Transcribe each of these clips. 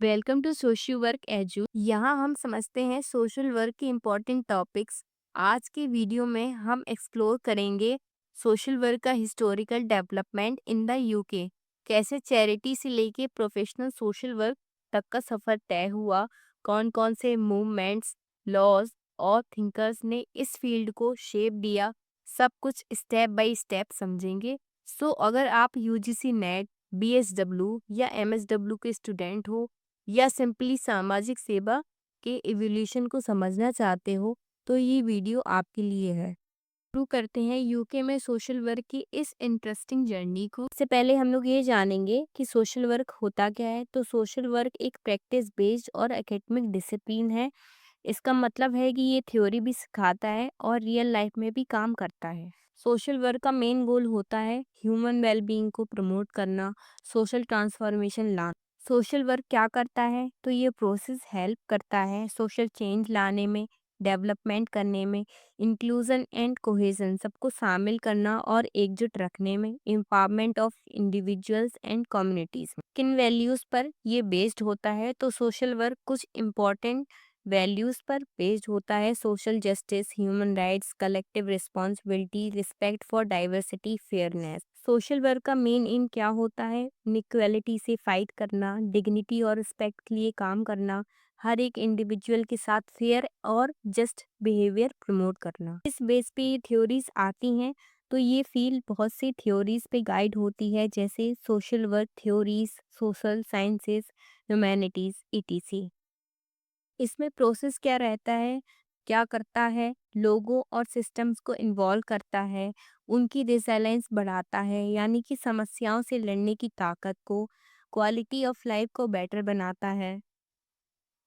Welcome to social work Edu. यहाँ हम समझते हैं सोशल वर्क के इम्पोर्टेंट टॉपिक्स। आज के वीडियो में हम एक्सप्लोर करेंगे सोशल वर्क का historical development in the UK. कैसे चैरिटी से लेके प्रोफेशनल सोशल वर्क तक का सफ़र तय हुआ, कौन कौन से मूवमेंट्स, लॉज और थिंकर्स ने इस फील्ड को शेप दिया, सब कुछ स्टेप बाय स्टेप समझेंगे। अगर आप यूजीसी नेट, बीएसडब्ल्यू या एमएसडब्ल्यू के स्टूडेंट हो या सिंपली सामाजिक सेवा के इवोल्यूशन को समझना चाहते हो तो ये वीडियो आपके लिए है। शुरू करते हैं यूके में सोशल वर्क की इस इंटरेस्टिंग जर्नी को। इससे पहले हम लोग ये जानेंगे कि सोशल वर्क होता क्या है। तो सोशल वर्क एक प्रैक्टिस बेस्ड और एकेडमिक डिसिप्लिन है। इसका मतलब है कि ये थ्योरी भी सिखाता है और रियल लाइफ में भी काम करता है। सोशल वर्क का मेन गोल होता है ह्यूमन वेलबींग को प्रमोट करना, सोशल ट्रांसफॉर्मेशन लाना। सोशल वर्क क्या करता है? तो ये प्रोसेस हेल्प करता है सोशल चेंज लाने में, डेवलपमेंट करने में, इंक्लूजन एंड कोहेजन सबको शामिल करना और एकजुट रखने में, empowerment of individuals and communities में। किन वैल्यूज पर ये बेस्ड होता है? तो सोशल वर्क कुछ इम्पोर्टेंट वैल्यूज पर बेस्ड होता है। Social justice, human rights, collective responsibility, respect for diversity, fairness. Social work का मेन एम क्या होता है? इनइक्वालिटी से फाइट करना, डिग्निटी और रिस्पेक्ट के लिए काम करना, हर एक इंडिविजुअल के साथ फेयर और जस्ट बिहेवियर प्रमोट करना। इस बेस पे ये थ्योरीज आती हैं। तो ये फील्ड बहुत सी थ्योरीज पे गाइड होती है, जैसे social work theories, social sciences, humanities, etc. इसमें प्रोसेस क्या रहता है, क्या करता है? लोगों और सिस्टम्स को इन्वॉल्व करता है, उनकी रिजिलेंस बढ़ाता है, यानी कि समस्याओं से लड़ने की ताकत को, क्वालिटी ऑफ लाइफ को बेटर बनाता है।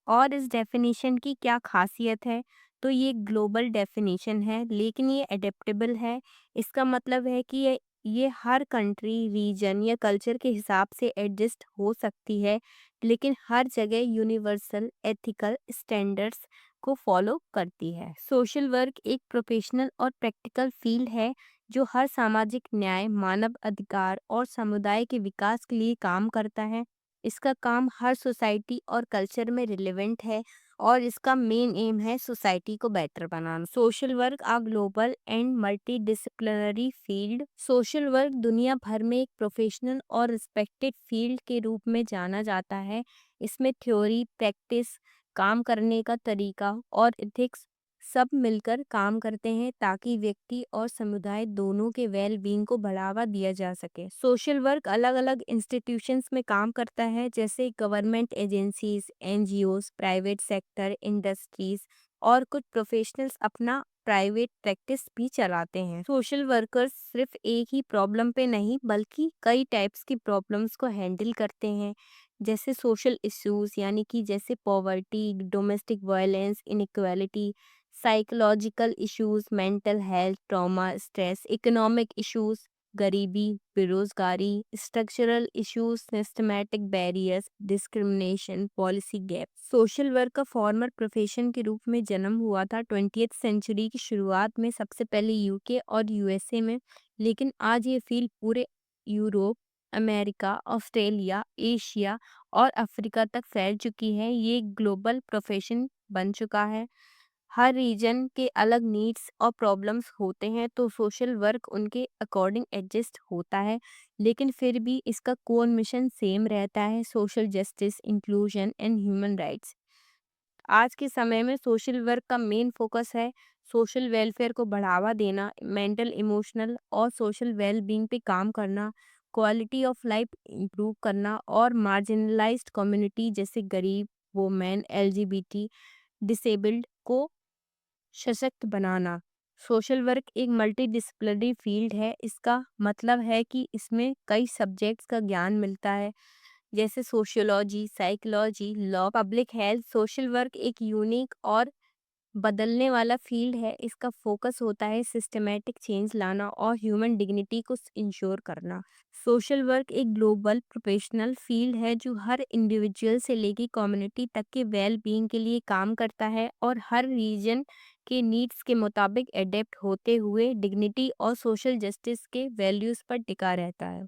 और इस डेफिनेशन की क्या खासियत है? तो ये ग्लोबल डेफिनेशन है, लेकिन ये एडेप्टेबल है। इसका मतलब है कि ये हर कंट्री, रीजन या कल्चर के हिसाब से एडजस्ट हो सकती है, लेकिन हर जगह यूनिवर्सल एथिकल स्टैंडर्ड्स को फॉलो करती है। सोशल वर्क एक प्रोफेशनल और प्रैक्टिकल फील्ड है जो हर सामाजिक न्याय, मानव अधिकार और समुदाय के विकास के लिए काम करता है। इसका काम हर सोसाइटी और कल्चर में रिलेवेंट है और इसका मेन एम है सोसाइटी को बेटर बनाना। Social work a global and multi disciplinary field. सोशल वर्क दुनिया भर में एक प्रोफेशनल और रिस्पेक्टेड फील्ड के रूप में जाना जाता है। इसमें थ्योरी, प्रैक्टिस, काम करने का तरीका और एथिक्स सब मिलकर काम करते हैं ताकि व्यक्ति और समुदाय दोनों के वेल बीइंग को बढ़ावा दिया जा सके। सोशल वर्क अलग अलग इंस्टीट्यूशंस में काम करता है, जैसे government agencies, NGOs, private sector, industries और कुछ प्रोफेशनल्स अपना प्राइवेट प्रैक्टिस भी चलाते हैं। सोशल वर्कर्स सिर्फ एक ही प्रॉब्लम पे नहीं बल्कि कई टाइप्स की प्रॉब्लम्स को हैंडल करते हैं, जैसे सोशल इश्यूज यानी कि जैसे poverty, domestic violence, inequality, psychological issues, mental health, trauma, stress, economic issues, गरीबी, बेरोजगारी, structural issues, systematic barriers, discrimination, policy gap. Social work का फॉर्मर प्रोफेशन के रूप में जन्म हुआ था 20th सेंचुरी की शुरुआत में, सबसे पहले यूके और यूएसए में, लेकिन आज ये फील्ड पूरे यूरोप, अमेरिका, ऑस्ट्रेलिया, एशिया और अफ्रीका तक फैल चुकी है। ये ग्लोबल प्रोफेशन बन चुका है। हर रीजन के अलग नीड्स और प्रॉब्लम्स होते हैं, तो सोशल वर्क उनके अकॉर्डिंग एडजस्ट होता है, लेकिन फिर भी इसका कोर मिशन सेम रहता है, social justice, inclusion and human rights. आज के समय में सोशल वर्क का मेन फोकस है सोशल वेलफेयर को बढ़ावा देना, मेंटल, इमोशनल और सोशल वेल बीइंग पे काम करना, क्वालिटी ऑफ लाइफ इम्प्रूव करना और मार्जिनलाइज्ड कम्युनिटी जैसे गरीब, वुमेन, एलजीबीटी, डिसेबल्ड को सशक्त बनाना। सोशल वर्क एक मल्टी डिसिप्लिनरी फील्ड है। इसका मतलब है कि इसमें कई सब्जेक्ट्स का ज्ञान मिलता है, जैसे sociology, psychology, law, public health. Social work एक यूनिक और बदलने वाला फील्ड है। इसका फोकस होता है सिस्टमैटिक चेंज लाना और ह्यूमन डिग्निटी को इंश्योर करना। सोशल वर्क एक ग्लोबल प्रोफेशनल फील्ड है जो हर इंडिविजुअल से लेके कम्युनिटी तक के वेल बीइंग के लिए काम करता है और हर रीजन के नीड्स के मुताबिक एडेप्ट होते हुए डिग्निटी और सोशल जस्टिस के वैल्यूज पर टिका रहता है।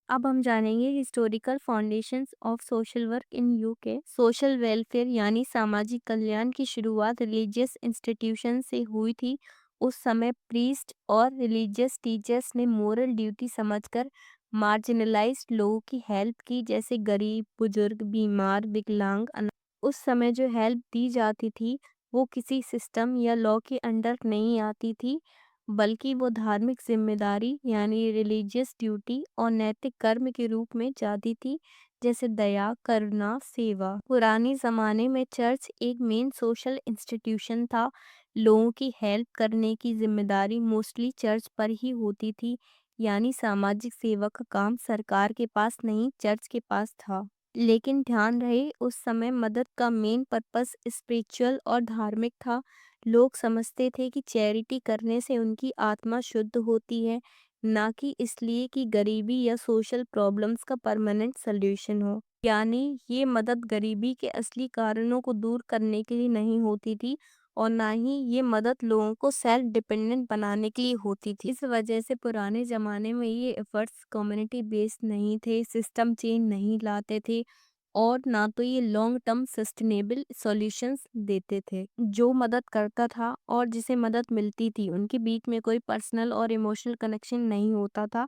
अब हम जानेंगे historical foundations of social work in UK. Social welfare यानी सामाजिक कल्याण की शुरुआत रिलीजियस इंस्टीट्यूशन से हुई थी। उस समय प्रीस्ट और रिलीजियस टीचर्स ने मोरल ड्यूटी समझकर मार्जिनलाइज्ड लोगों की हेल्प की, जैसे गरीब, बुजुर्ग, बीमार, विकलांग। उस समय जो हेल्प दी जाती थी वो किसी सिस्टम या लॉ के अंडर नहीं आती थी, बल्कि वो धार्मिक जिम्मेदारी यानी रिलीजियस ड्यूटी और नैतिक कर्म के रूप में जाती थी, जैसे दया, करुणा, सेवा। पुराने जमाने में चर्च एक मेन सोशल इंस्टीट्यूशन था। लोगों की हेल्प करने की जिम्मेदारी मोस्टली चर्च पर ही होती थी, यानी सामाजिक सेवा का काम सरकार के पास नहीं, चर्च के पास था। लेकिन ध्यान रहे, उस समय मदद का मेन पर्पस स्पिरिचुअल और धार्मिक था। लोग समझते थे कि चैरिटी करने से उनकी आत्मा शुद्ध होती है, ना कि इसलिए कि गरीबी या सोशल प्रॉब्लम्स का परमानेंट सल्यूशन हो। यानी ये मदद गरीबी के असली कारणों को दूर करने के लिए नहीं होती थी, और ना ही ये मदद लोगों को सेल्फ डिपेंडेंट बनाने के लिए होती थी। इस वजह से पुराने ज़माने में ये एफर्ट्स कम्युनिटी बेस्ड नहीं थे, सिस्टम चेंज नहीं लाते थे, और ना तो ये लॉन्ग टर्म सस्टेनेबल सॉल्यूशंस देते थे। जो मदद करता था और जिसे मदद मिलती थी, उनके बीच में कोई पर्सनल और इमोशनल कनेक्शन नहीं होता था।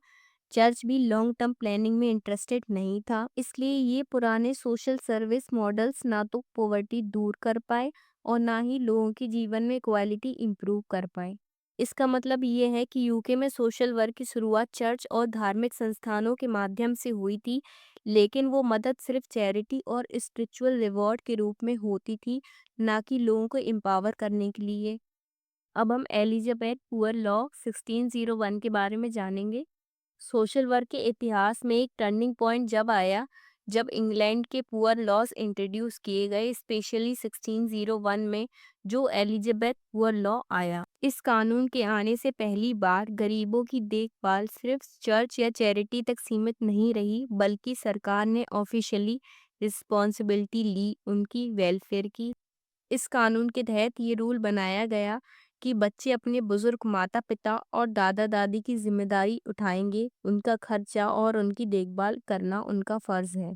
चर्च भी लॉन्ग टर्म प्लानिंग में इंटरेस्टेड नहीं था, इसलिए ये पुराने सोशल सर्विस मॉडल्स ना तो पॉवर्टी दूर कर पाए और ना ही लोगों के जीवन में क्वालिटी इंप्रूव कर पाए। इसका मतलब ये है कि यूके में सोशल वर्क की शुरुआत चर्च और धार्मिक संस्थानों के माध्यम से हुई थी, लेकिन वो मदद सिर्फ चैरिटी और स्पिरिचुअल रिवॉर्ड के रूप में होती थी, ना कि लोगों को एम्पावर करने के लिए। अब हम एलिजाबेथ पुअर लॉ 1601 के बारे में जानेंगे। सोशल वर्क के इतिहास में एक टर्निंग पॉइंट जब आया, जब इंग्लैंड के पुअर लॉज इंट्रोड्यूस किए गए, स्पेशली 1601 में जो एलिजाबेथ पुअर लॉ आया। इस कानून के आने से पहली बार गरीबों की देखभाल सिर्फ चर्च या चैरिटी तक सीमित नहीं रही, बल्कि सरकार ने ऑफिशियली रिस्पॉन्सिबिलिटी ली उनकी वेलफेयर की। इस कानून के तहत ये रूल बनाया गया कि बच्चे अपने बुजुर्ग माता-पिता और दादा-दादी की जिम्मेदारी उठाएंगे, उनका खर्चा और उनकी देखभाल करना उनका फर्ज है।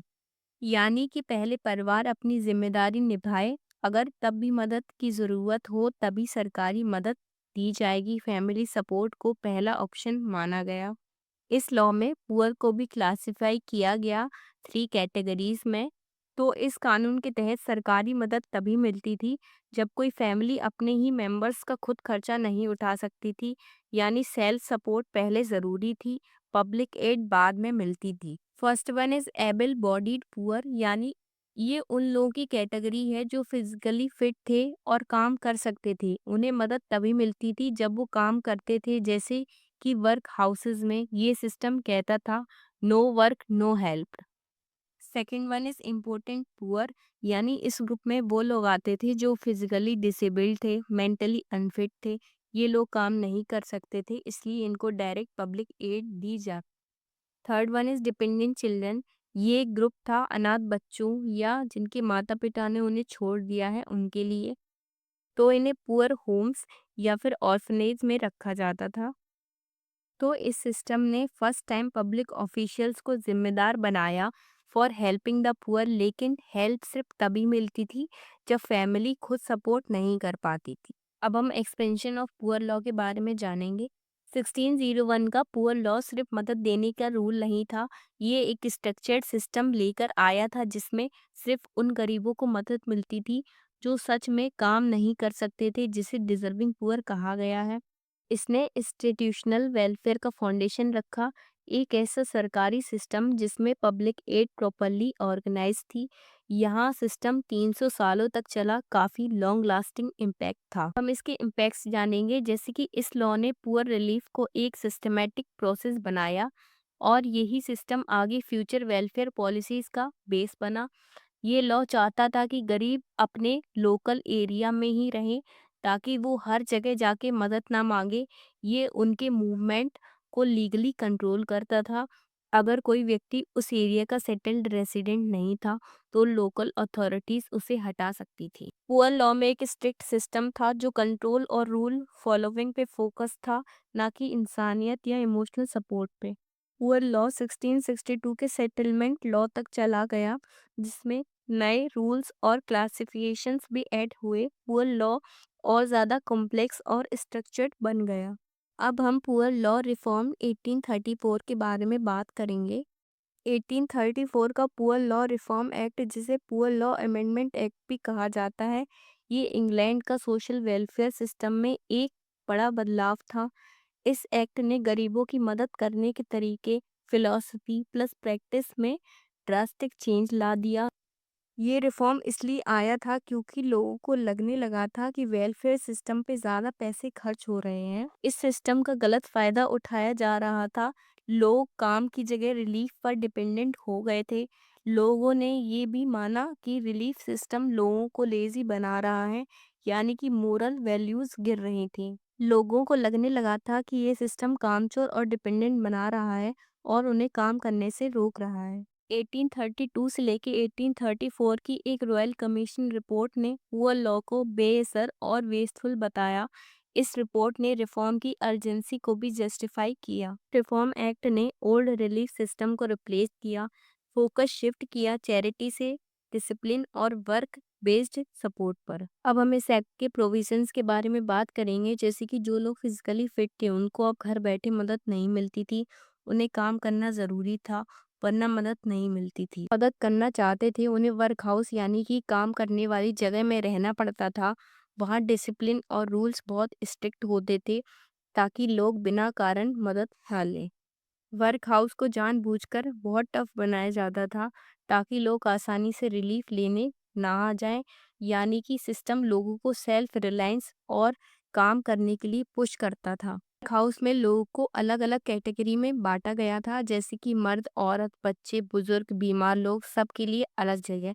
यानी कि पहले परिवार अपनी जिम्मेदारी निभाए, अगर तब भी मदद की ज़रूरत हो तभी सरकारी मदद दी जाएगी। फैमिली सपोर्ट को पहला ऑप्शन माना गया। इस लॉ में पुअर को भी क्लासिफाई किया गया 3 कैटेगरीज में। तो इस कानून के तहत सरकारी मदद तभी मिलती थी जब कोई फैमिली अपने ही मेंबर्स का खुद खर्चा नहीं उठा सकती थी, यानी सेल्फ सपोर्ट पहले ज़रूरी थी, पब्लिक एड बाद में मिलती थी। First one is able bodied poor, यानी ये उन लोगों की कैटेगरी है जो फिजिकली फिट थे और काम कर सकते थे। उन्हें मदद तभी मिलती थी जब वो काम करते थे, जैसे कि वर्क हाउसेज में ये सिस्टम कहता था no work no help. Second one is important poor, यानी इस ग्रुप में वो लोग आते थे जो फिजिकली डिसेबल्ड थे, मेंटली अनफिट थे। ये लोग काम नहीं कर सकते थे, इसलिए इनको डायरेक्ट पब्लिक एड दी जा। Third one is dependent children, ये एक ग्रुप था अनाथ बच्चों या जिनके माता पिता ने उन्हें छोड़ दिया है उनके लिए। तो इन्हें पुअर होम्स या फिर ऑर्फनेज में रखा जाता था। तो इस सिस्टम ने फर्स्ट टाइम पब्लिक ऑफिशियल्स को जिम्मेदार बनाया फॉर हेल्पिंग द पुअर, लेकिन हेल्प सिर्फ तभी मिलती थी जब फैमिली खुद सपोर्ट नहीं कर पाती थी। अब हम एक्सपेंशन ऑफ पुअर लॉ के बारे में जानेंगे। 1601 का पुअर लॉ सिर्फ मदद देने का रूल नहीं था, ये एक स्ट्रक्चर्ड सिस्टम लेकर आया था जिसमें सिर्फ उन गरीबों को मदद मिलती थी जो सच में काम नहीं कर सकते थे, जिसे डिजर्विंग पुअर कहा गया है। इसने इंस्टीट्यूशनल वेलफेयर का फाउंडेशन रखा, एक ऐसा सरकारी सिस्टम जिसमें पब्लिक एड प्रॉपरली ऑर्गेनाइज थी। यहाँ सिस्टम 300 सालों तक चला, काफ़ी लॉन्ग लास्टिंग इम्पैक्ट था। हम इसके इम्पैक्ट्स जानेंगे, जैसे कि इस लॉ ने पुअर रिलीफ को एक सिस्टमेटिक प्रोसेस बनाया और यही सिस्टम आगे फ्यूचर वेलफेयर पॉलिसीज़ का बेस बना। ये लॉ चाहता था कि गरीब अपने लोकल एरिया में ही रहें, ताकि वो हर जगह जाके मदद ना मांगे। ये उनके मूवमेंट को लीगली कंट्रोल करता था। अगर कोई व्यक्ति उस एरिया का सेटल्ड रेजिडेंट नहीं था तो लोकल अथॉरिटीज उसे हटा सकती थी। पुअर लॉ में एक स्ट्रिक्ट सिस्टम था जो कंट्रोल और रूल फॉलोइंग पे फोकस था, ना कि इंसानियत या इमोशनल सपोर्ट पे। पुअर लॉ 1662 के सेटलमेंट लॉ तक चला गया, जिसमें नए रूल्स और क्लासिफिकेशंस भी ऐड हुए। पुअर लॉ और ज़्यादा कॉम्प्लेक्स और स्ट्रक्चर्ड बन गया। अब हम पुअर लॉ रिफॉर्म 1834 के बारे में बात करेंगे। 1834 का पुअर लॉ रिफॉर्म एक्ट, जिसे पुअर लॉ अमेंडमेंट एक्ट भी कहा जाता है, ये इंग्लैंड का सोशल वेलफेयर सिस्टम में एक बड़ा बदलाव था। इस एक्ट ने गरीबों की मदद करने के तरीके, फिलॉसफी प्लस प्रैक्टिस में ड्रास्टिक चेंज ला दिया। ये रिफॉर्म इसलिए आया था क्योंकि लोगों को लगने लगा था कि वेलफेयर सिस्टम पे ज़्यादा पैसे खर्च हो रहे हैं। इस सिस्टम का गलत फायदा उठाया जा रहा था। लोग काम की जगह रिलीफ पर डिपेंडेंट हो गए थे। लोगों ने ये भी माना कि रिलीफ सिस्टम लोगों को लेजी बना रहा है, यानी कि मोरल वैल्यूज गिर रही थी। लोगों को लगने लगा था कि ये सिस्टम कामचोर और डिपेंडेंट बना रहा है और उन्हें काम करने से रोक रहा है। 1832 से लेके 1834 की एक रॉयल कमीशन रिपोर्ट ने पुअर लॉ को बेअसर और वेस्टफुल बताया। इस रिपोर्ट ने रिफॉर्म की अर्जेंसी को भी जस्टिफाई किया। रिफॉर्म एक्ट ने ओल्ड रिलीफ सिस्टम को रिप्लेस किया, फोकस शिफ्ट किया चैरिटी से डिसिप्लिन और वर्क बेस्ड सपोर्ट पर। अब हम इस एक्ट के प्रोविजंस के बारे में बात करेंगे, जैसे कि जो लोग फिजिकली फिट थे उनको अब घर बैठे मदद नहीं मिलती थी, उन्हें काम करना ज़रूरी था, वरना मदद नहीं मिलती थी। मदद करना चाहते थे उन्हें वर्क हाउस यानी कि काम करने वाली जगह में रहना पड़ता था। वहाँ डिसिप्लिन और रूल्स बहुत स्ट्रिक्ट होते थे ताकि लोग बिना कारण मदद ना लें। वर्क हाउस को जानबूझकर बहुत टफ बनाया जाता था ताकि लोग आसानी से रिलीफ लेने ना आ जाएं, यानी कि सिस्टम लोगों को सेल्फ रिलायंस और काम करने के लिए पुश करता था। वर्क हाउस में लोगों को अलग अलग कैटेगरी में बांटा गया था, जैसे कि मर्द, औरत, बच्चे, बुजुर्ग, बीमार लोग, सबके लिए अलग जगह।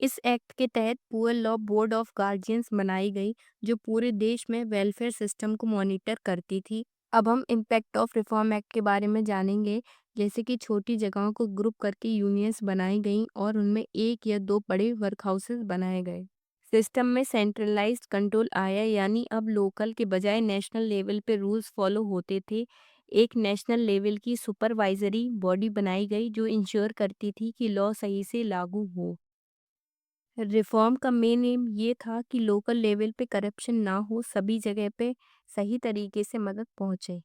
इस एक्ट के तहत poor law board of guardians बनाई गई, जो पूरे देश में वेलफेयर सिस्टम को मॉनिटर करती थी। अब हम इम्पैक्ट ऑफ रिफॉर्म एक्ट के बारे में जानेंगे, जैसे कि छोटी जगहों को ग्रुप करके यूनियंस बनाई गई और उनमें एक या दो बड़े वर्क हाउसेस बनाए गए। सिस्टम में सेंट्रलाइज्ड कंट्रोल आया, यानी अब लोकल के बजाय नेशनल लेवल पे रूल्स फॉलो होते थे। एक नेशनल लेवल की सुपरवाइजरी बॉडी बनाई गई जो इंश्योर करती थी कि लॉ सही से लागू हो। रिफॉर्म का मेन एम ये था कि लोकल लेवल पे करप्शन ना हो, सभी जगह पे सही तरीके से मदद पहुंचे।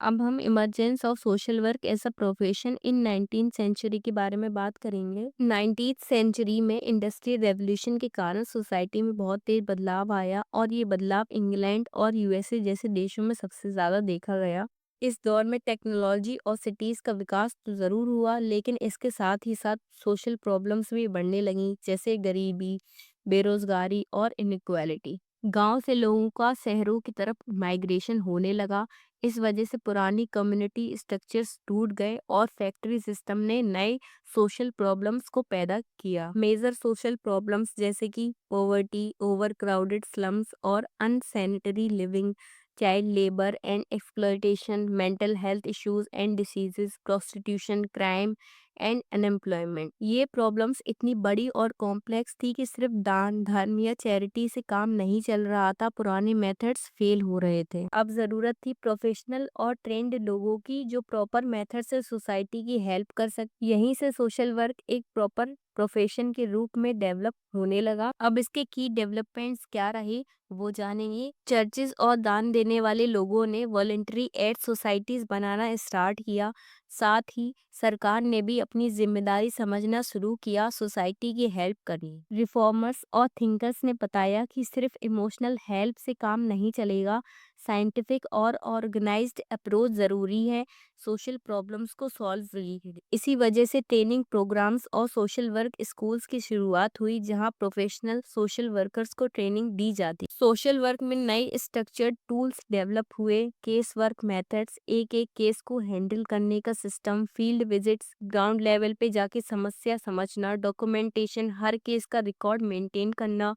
अब हम emergence of social work as a profession in 19th century के बारे में बात करेंगे। 19th सेंचुरी में इंडस्ट्रियल रेवोल्यूशन के कारण सोसाइटी में बहुत तेज बदलाव आया और ये बदलाव इंग्लैंड और यूएसए जैसे देशों में सबसे ज़्यादा देखा गया। इस दौर में टेक्नोलॉजी और सिटीज़ का विकास तो ज़रूर हुआ, लेकिन इसके साथ ही साथ सोशल प्रॉब्लम्स भी बढ़ने लगीं, जैसे गरीबी, बेरोजगारी और इनइक्वालिटी। गांव से लोगों का शहरों की तरफ माइग्रेशन होने लगा। इस वजह से पुरानी कम्युनिटी स्ट्रक्चर्स टूट गए और फैक्ट्री सिस्टम ने नए सोशल प्रॉब्लम्स को पैदा किया। मेजर सोशल प्रॉब्लम्स जैसे कि पॉवर्टी, ओवरक्राउडेड स्लम्स और unsanitary living, child labour and exploitation, mental health issues and diseases, prostitution, crime and unemployment. ये प्रॉब्लम्स इतनी बड़ी और कॉम्प्लेक्स थी कि सिर्फ दान, धर्म या चैरिटी से काम नहीं चल रहा था, पुराने मेथड्स फेल हो रहे थे। अब जरूरत थी प्रोफेशनल और ट्रेंड लोगों की, जो प्रॉपर मेथड से सोसाइटी की हेल्प कर सके। यहीं से सोशल वर्क एक प्रॉपर प्रोफेशन के रूप में डेवलप होने लगा। अब इसके की डेवलपमेंट्स क्या रहे वो जानेंगे। चर्चेज और दान देने वाले लोगों ने वॉलेंटरी एड सोसाइटीज बनाना स्टार्ट किया। साथ ही सरकार ने भी अपनी जिम्मेदारी समझना शुरू किया, सोसाइटी की हेल्प करनी। रिफॉर्मर्स और थिंकर्स ने बताया कि सिर्फ इमोशनल हेल्प से काम नहीं चलेगा, साइंटिफिक और ऑर्गेनाइज्ड अप्रोच ज़रूरी है सोशल प्रॉब्लम्स को सॉल्व के लिए। इसी वजह से ट्रेनिंग प्रोग्राम्स और सोशल वर्क स्कूल्स की शुरुआत हुई, जहां प्रोफेशनल सोशल वर्कर्स को ट्रेनिंग दी जाती। सोशल वर्क में नए स्ट्रक्चर्ड टूल्स डेवलप हुए, केस वर्क मेथड्स, एक एक केस को हैंडल करने का system, field visits, ground level पे जाके समस्या समझना, डॉक्यूमेंटेशन, हर केस का रिकॉर्ड मेंटेन करना,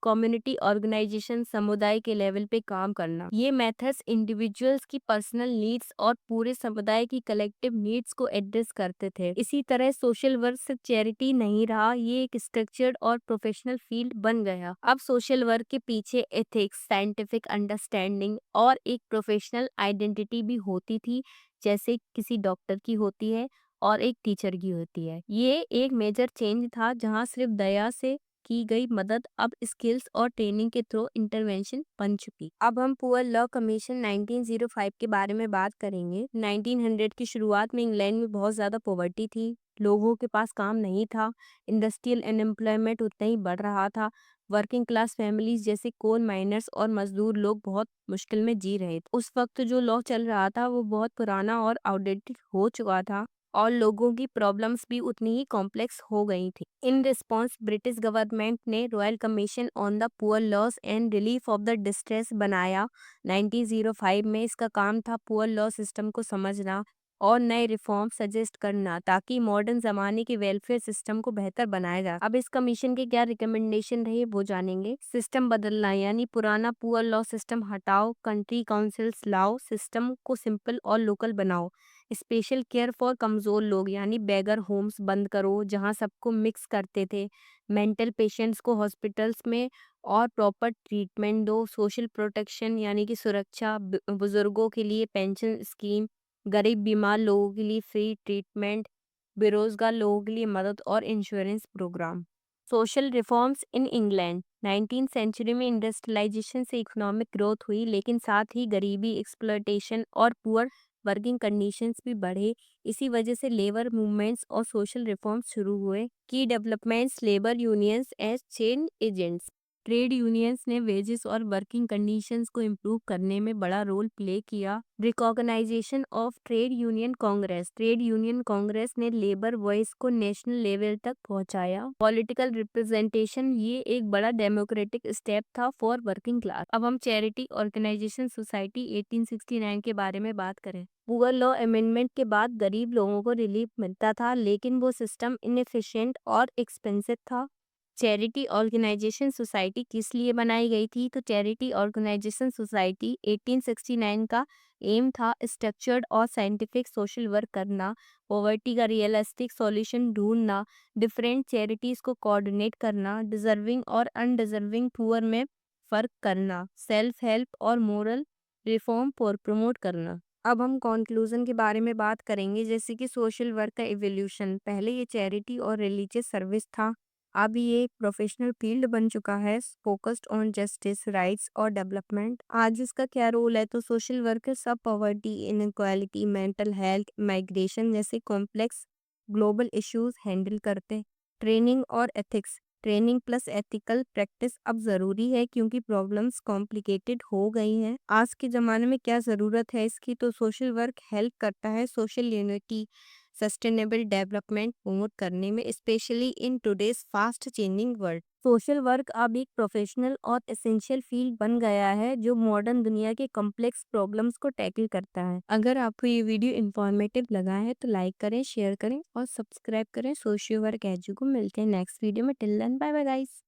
कम्युनिटी ऑर्गेनाइजेशन, समुदाय के लेवल पे काम करना। ये मेथड्स इंडिविजुअल्स की पर्सनल नीड्स और पूरे समुदाय की कलेक्टिव नीड्स को एड्रेस करते थे। इसी तरह सोशल वर्क सिर्फ चैरिटी नहीं रहा, ये एक स्ट्रक्चर्ड और प्रोफेशनल फील्ड बन गया। अब सोशल वर्क के पीछे एथिक्स, साइंटिफिक अंडरस्टैंडिंग और एक प्रोफेशनल आइडेंटिटी भी होती थी, जैसे किसी डॉक्टर की होती है और एक टीचर की होती है। ये एक मेजर चेंज था जहाँ सिर्फ दया से की गई मदद अब स्किल्स और ट्रेनिंग के थ्रू इंटरवेंशन बन चुकी। अब हम पुअर लॉ कमीशन 1905 के बारे में बात करेंगे। 1900 की शुरुआत में इंग्लैंड में बहुत ज़्यादा पॉवर्टी थी, लोगों के पास काम नहीं था, इंडस्ट्रियल अनएम्प्लॉयमेंट उतना ही बढ़ रहा था। वर्किंग क्लास फैमिलीज जैसे कोल माइनर्स और मजदूर लोग बहुत मुश्किल में जी रहे थे। उस वक्त जो लॉ चल रहा था वो बहुत पुराना और आउटडेटेड हो चुका था और लोगों की प्रॉब्लम्स भी उतनी ही कॉम्प्लेक्स हो गई थी। इन रिस्पॉन्स ब्रिटिश गवर्नमेंट ने royal commission on the poor loss and relief of the distress बनाया। 1905 में इसका काम था पुअर लॉ सिस्टम को समझना और नए रिफॉर्म सजेस्ट करना ताकि मॉडर्न जमाने के वेलफेयर सिस्टम को बेहतर बनाया जा। अब इस कमीशन के क्या रिकमेंडेशन रहे वो जानेंगे। सिस्टम बदलना यानी पुराना पुअर लॉ सिस्टम हटाओ, कंट्री काउंसिल्स लाओ, सिस्टम को सिंपल और लोकल बनाओ। स्पेशल केयर फॉर कमजोर लोग यानी बेगर होम्स बंद करो जहां सबको मिक्स करते थे। मेंटल पेशेंट्स को हॉस्पिटल्स में और प्रॉपर ट्रीटमेंट दो। सोशल प्रोटेक्शन यानी कि सुरक्षा, बुजुर्गों के लिए पेंशन स्कीम, गरीब बीमार लोगों के लिए फ्री ट्रीटमेंट, बेरोजगार लोगों के लिए मदद और insurance programme. Social reforms in England 19th century में इंडस्ट्रियलाइजेशन से इकोनॉमिक ग्रोथ हुई, लेकिन साथ ही गरीबी, एक्सप्लॉयटेशन और पुअर वर्किंग कंडीशंस भी बढ़े। इसी वजह से लेबर मूवमेंट्स और सोशल रिफॉर्म्स शुरू हुए। की developments, labour unions as change agents. Trade unions ने वेजेस और वर्किंग कंडीशंस को इम्प्रूव करने में बड़ा रोल प्ले किया। Recognisation of trade union congress. Trade union congress ने लेबर वॉइस को नेशनल लेवल तक पहुंचाया। पॉलिटिकल रिप्रेजेंटेशन, ये एक बड़ा डेमोक्रेटिक स्टेप था फॉर वर्किंग क्लास। अब हम चैरिटी ऑर्गेनाइजेशन सोसाइटी 1869 के बारे में बात करें। पुअर लॉ अमेंडमेंट के बाद गरीब लोगों को रिलीफ मिलता था, लेकिन वो सिस्टम इनएफिशिएंट और एक्सपेंसिव था। चैरिटी ऑर्गेनाइजेशन सोसाइटी किस लिए बनाई गई थी? तो चैरिटी ऑर्गेनाइजेशन सोसाइटी 1869 का एम था स्ट्रक्चर्ड और साइंटिफिक सोशल वर्क करना, पॉवर्टी का रियलिस्टिक सॉल्यूशन ढूंढना, डिफरेंट चैरिटीज को कोऑर्डिनेट करना, डिजर्विंग और अनडिजर्विंग पुअर में फर्क करना, सेल्फ हेल्प और मोरल रिफॉर्म पर प्रमोट करना। अब हम कॉन्क्लूजन के बारे में बात करेंगे, जैसे कि सोशल वर्क का इवोल्यूशन। पहले ये चैरिटी और रिलीजियस सर्विस था, अब ये एक प्रोफेशनल फील्ड बन चुका है, फोकस्ड ऑन जस्टिस, राइट्स और डेवलपमेंट। आज इसका क्या रोल है? तो सोशल वर्कर सब poverty, inequality, mental health, migration जैसे कॉम्प्लेक्स ग्लोबल इश्यूज हैंडल करते। ट्रेनिंग और ethics. Training plus ethical practice अब ज़रूरी है क्योंकि प्रॉब्लम्स कॉम्प्लिकेटेड हो गई हैं। आज के ज़माने में क्या ज़रूरत है इसकी? तो सोशल वर्क हेल्प करता है social unity, sustainable development promote करने में, specially in today's fast changing world. Social work अब एक प्रोफेशनल और एसेंशियल फील्ड बन गया है जो मॉडर्न दुनिया के कॉम्प्लेक्स प्रॉब्लम्स को टैकल करता है। अगर आपको ये वीडियो इन्फॉर्मेटिव लगा है तो लाइक करें, शेयर करें और सब्सक्राइब करें सोशल वर्क एजू को। मिलते हैं नेक्स्ट वीडियो में। Till then bye bye guys.